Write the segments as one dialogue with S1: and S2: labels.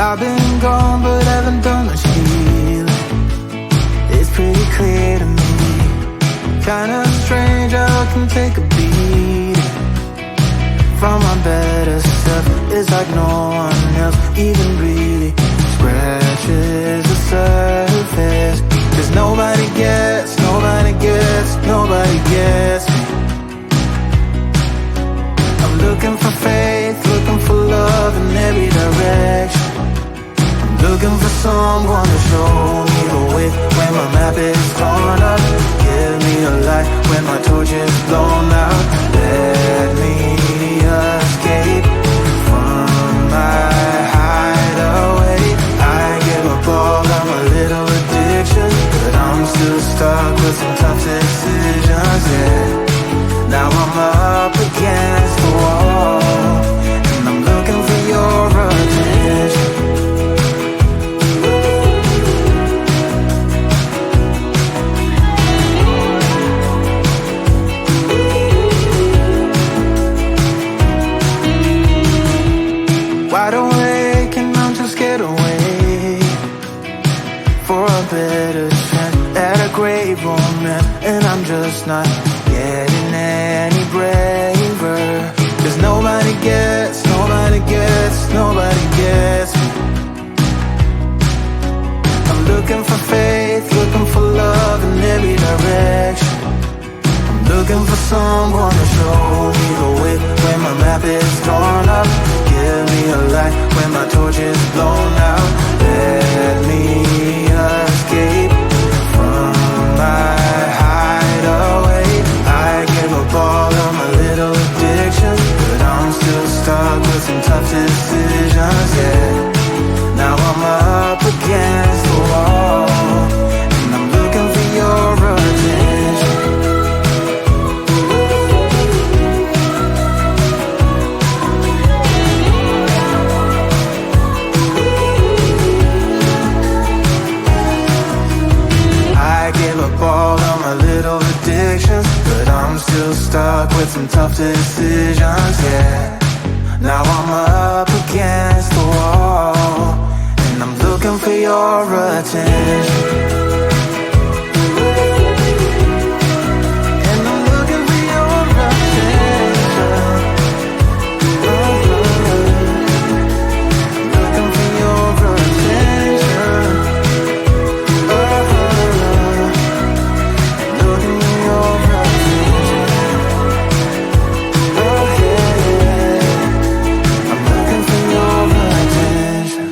S1: I've been gone but haven't done much healing. It's pretty clear to me, kinda strange how I can take a beating from my better self. It's like no one else even really scratches the surface. Cause nobody gets, nobody gets, nobody gets me. I'm looking for faith, looking for love in every direction. I'm looking for someone to show me the way when my map is torn up. Give me a light when my torch is blown out. Let me escape from my hideaway. I give up all of my little addictions, but I'm still stuck with some tough decisions, yeah. Now I'm up against the wall, and I'm looking for your attention. Wide awake and I'm just scared away for a better chance at a great romance, and I'm just not getting any braver. Cause nobody gets, nobody gets, nobody gets me. I'm looking for faith, looking for love in every direction. I'm looking for someone to show me the way when my map is torn up. Give me a light when my torch is blown out. Let me escape from my hideaway. I give up all of my little addictions, but I'm still stuck with some tough decisions, yeah. Now I'm up against the wall, and I'm looking for your attention. I give up all of my little addictions, but I'm still stuck with some tough decisions, yeah. Now I'm up against the wall, and I'm looking for your attention. And I'm looking for your attention. Looking for your attention. Looking for your attention. Oh yeah, I'm looking for your attention.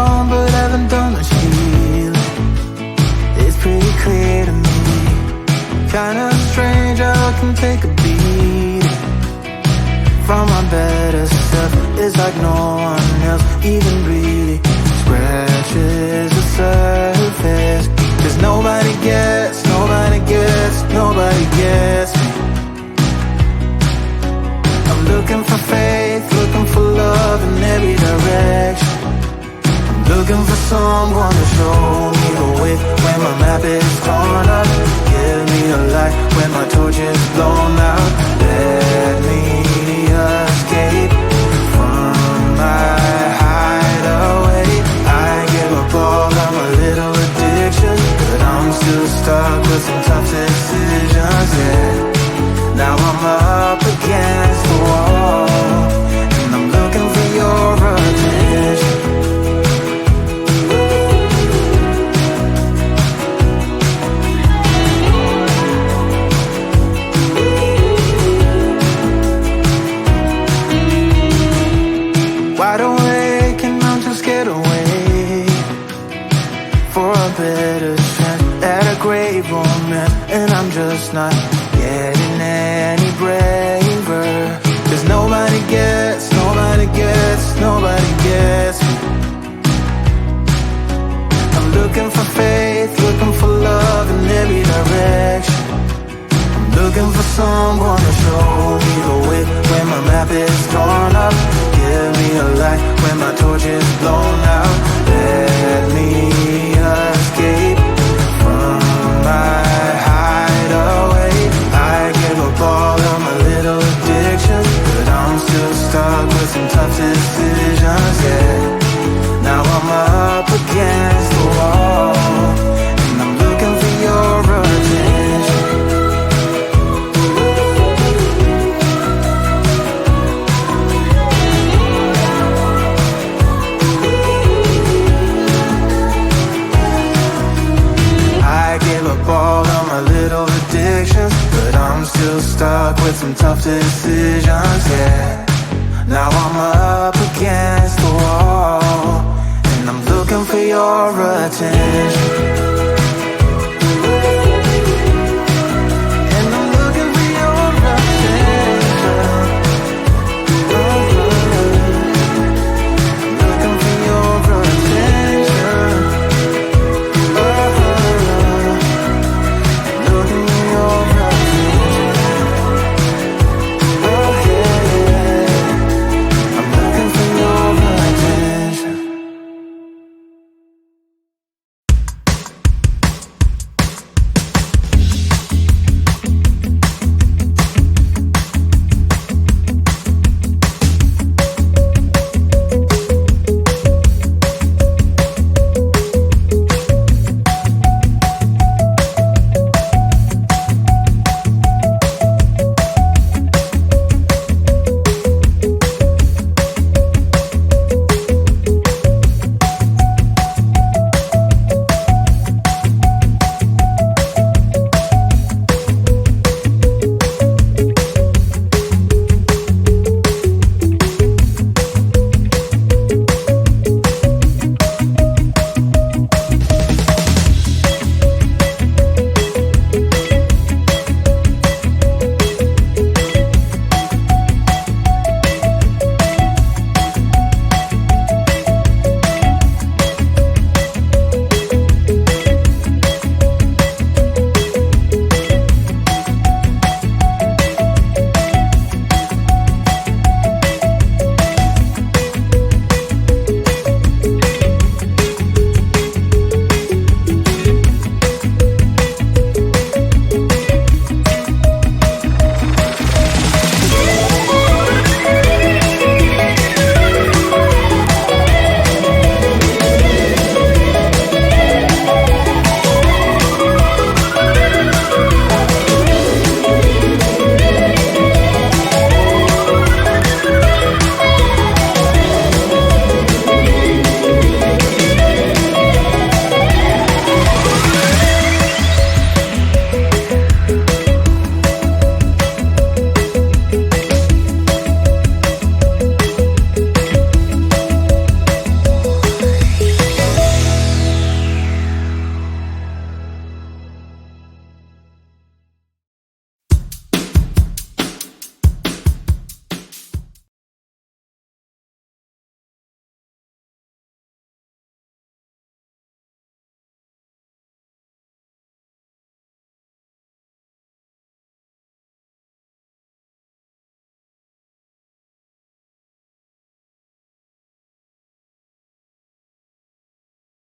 S1: wrong, but haven't done much healing. It's pretty clear to me. Kinda strange how I can take a beating from my better self. It's like no one else even really scratches the surface. 'Cause nobody gets, nobody gets, nobody gets me. I'm looking for faith, looking for love in every direction. I'm looking for someone to show me the way when my map is torn up. Give me a light when my torch is blown out. Let me escape from my hideaway. I give up all of my little addictions, but I'm still stuck with some tough decisions, yeah. Now I'm up against the wall, and I'm looking for your attention. Wide awake and I'm too scared away for a better chance at a great romance, and I'm just not getting any braver. 'Cause nobody gets, nobody gets, nobody gets me. I'm looking for faith, looking for love in every direction. I'm looking for someone to show me the way when my map is torn up. Give me a light when my torch is blown out. Let me escape from my hideaway. I give up all of my little addictions, but I'm still stuck with some tough decisions, yeah. Now I'm up against the wall, and I'm looking for your attention. I give up all of my little addictions, but I'm still stuck with some tough decisions, yeah. Now I'm up against the wall, and I'm looking for your attention.